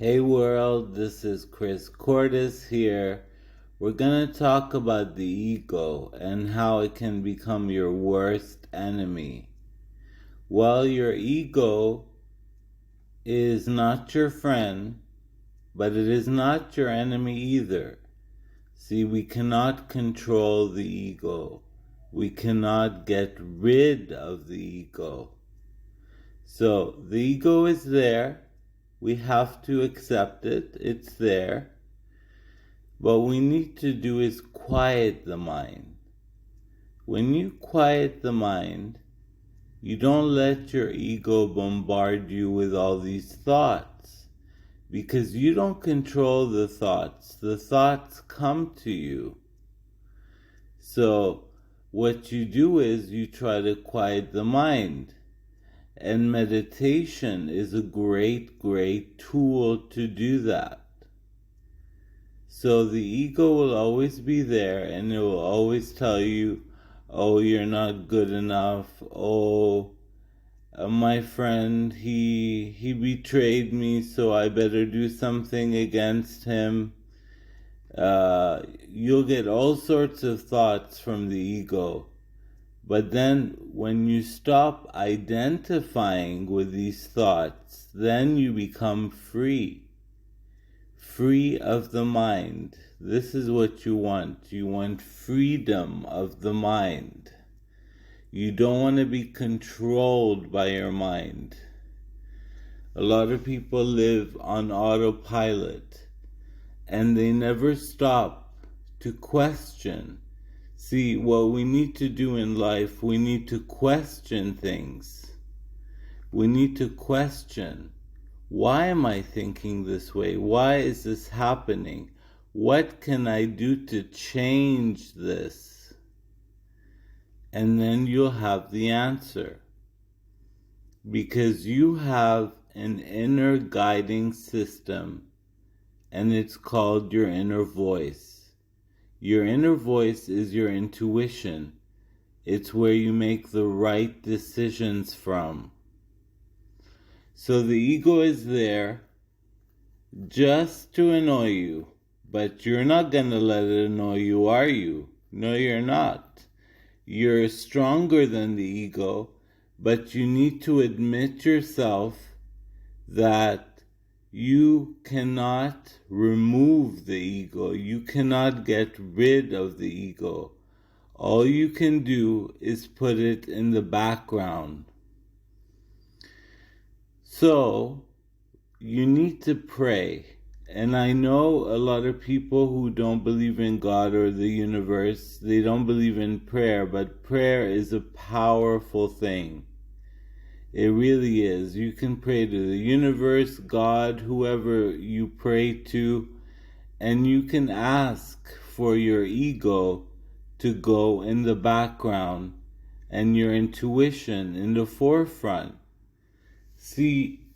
Hey world, this is Chris Cordes here. We're going to talk about the ego and how it can become your worst enemy. Well, your ego is not your friend, but it is not your enemy either. See, we cannot control the ego. We cannot get rid of the ego. So the ego is there. We have to accept it. It's there. What we need to do is quiet the mind. When you quiet the mind, you don't let your ego bombard you with all these thoughts, because you don't control the thoughts. The thoughts come to you. So what you do is you try to quiet the mind. And meditation is a great tool to do that. So the ego will always be there, and it will always tell you, oh, you're not good enough. Oh, my friend, he betrayed me, so I better do something against him. You'll get all sorts of thoughts from the ego. But then when you stop identifying with these thoughts, then you become free. Free of the mind. This is what you want. You want freedom of the mind. You don't want to be controlled by your mind. A lot of people live on autopilot, and they never stop to question. See, what we need to do in life, we need to question things. We need to question, why am I thinking this way? Why is this happening? What can I do to change this? And then you'll have the answer. Because you have an inner guiding system, and it's called your inner voice. Your inner voice is your intuition. It's where you make the right decisions from. So the ego is there just to annoy you, but you're not going to let it annoy you, are you? No, you're not. You're stronger than the ego, but you need to admit yourself that you cannot remove the ego. You cannot get rid of the ego. All you can do is put it in the background. So, you need to pray. And I know a lot of people who don't believe in God or the universe, they don't believe in prayer, but prayer is a powerful thing. It really is. You can pray to the universe, God, whoever you pray to, and you can ask for your ego to go in the background and your intuition in the forefront. See,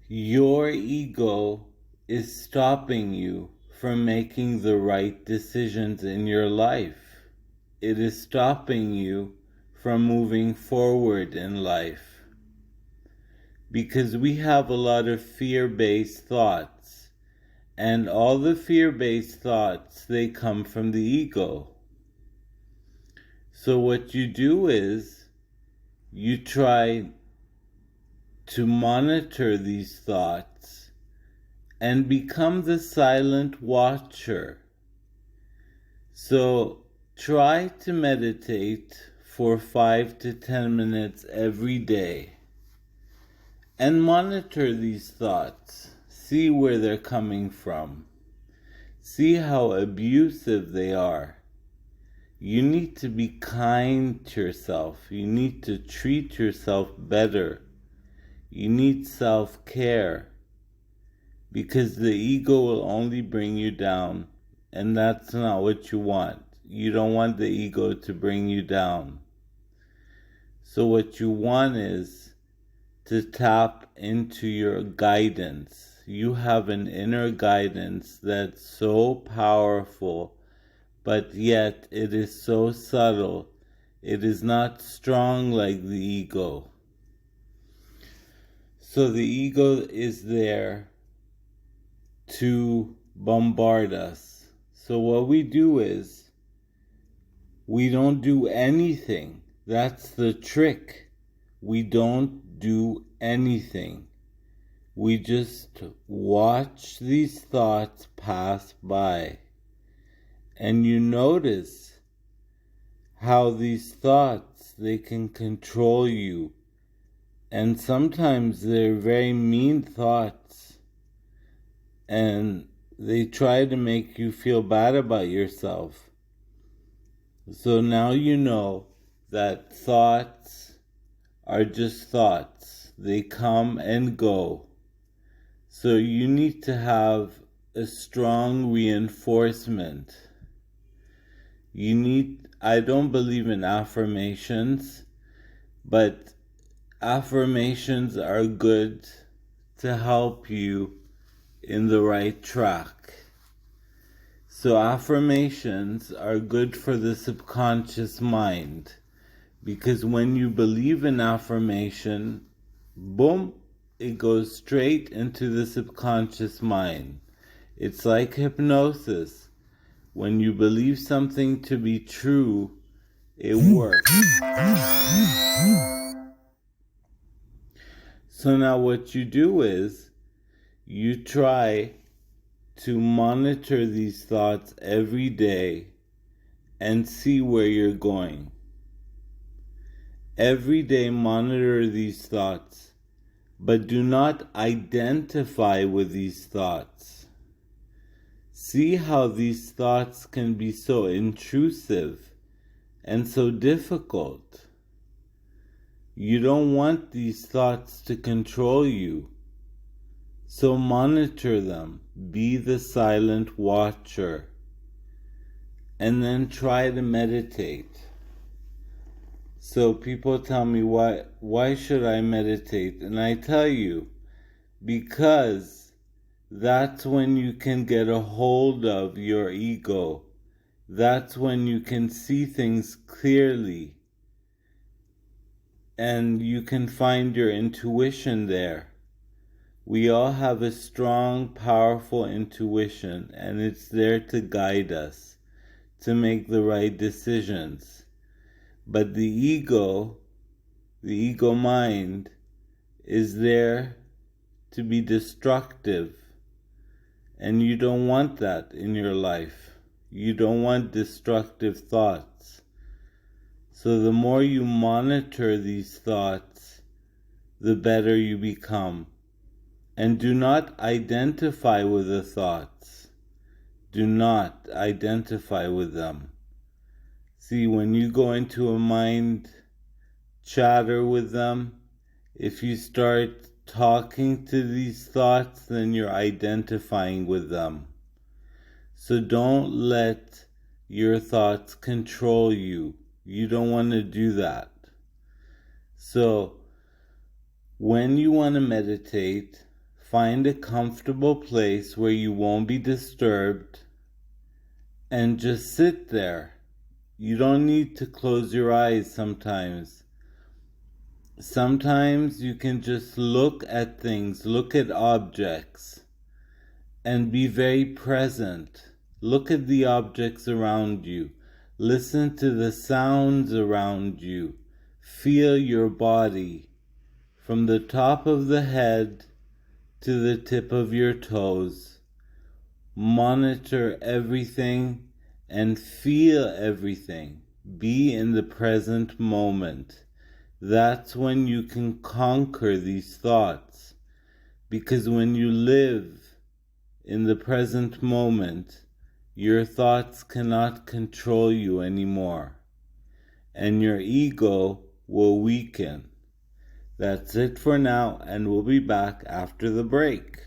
your ego is stopping you from making the right decisions in your life. It is stopping you from moving forward in life. Because we have a lot of fear-based thoughts. And all the fear-based thoughts, they come from the ego. So what you do is, you try to monitor these thoughts and become the silent watcher. So try to meditate for 5 to 10 minutes every day and monitor these thoughts. See where they're coming from. See how abusive they are. You need to be kind to yourself. You need to treat yourself better. You need self-care. Because the ego will only bring you down. And that's not what you want. You don't want the ego to bring you down. So what you want is to tap into your guidance. You have an inner guidance that's so powerful, but yet it is so subtle. It is not strong like the ego. So the ego is there to bombard us. So what we do is we don't do anything. That's the trick. We don't do anything. We just watch these thoughts pass by. And you notice how these thoughts, they can control you. And sometimes they're very mean thoughts. And they try to make you feel bad about yourself. So now you know that thoughts are just thoughts. They come and go. So you need to have a strong reinforcement. I don't believe in affirmations, but affirmations are good to help you in the right track. So affirmations are good for the subconscious mind, because when you believe in affirmation, boom, it goes straight into the subconscious mind. It's like hypnosis. When you believe something to be true, it works. So now what you do is you try to monitor these thoughts every day and see where you're going. Every day monitor these thoughts, but do not identify with these thoughts. See how these thoughts can be so intrusive and so difficult. You don't want these thoughts to control you. So monitor them. Be the silent watcher. And then try to meditate. So people tell me, why should I meditate? And I tell you, because that's when you can get a hold of your ego. That's when you can see things clearly. And you can find your intuition there. We all have a strong, powerful intuition, and it's there to guide us, to make the right decisions. But the ego mind, is there to be destructive. And you don't want that in your life. You don't want destructive thoughts. So the more you monitor these thoughts, the better you become. And do not identify with the thoughts. Do not identify with them. See, when you go into a mind chatter with them, if you start talking to these thoughts, then you're identifying with them. So don't let your thoughts control you. You don't want to do that. So when you want to meditate, find a comfortable place where you won't be disturbed and just sit there. You don't need to close your eyes sometimes. Sometimes you can just look at things, look at objects, and be very present. Look at the objects around you. Listen to the sounds around you. Feel your body from the top of the head to the tip of your toes. Monitor everything and feel everything. Be in the present moment. That's when you can conquer these thoughts. Because when you live in the present moment, your thoughts cannot control you anymore. And your ego will weaken. That's it for now, and we'll be back after the break.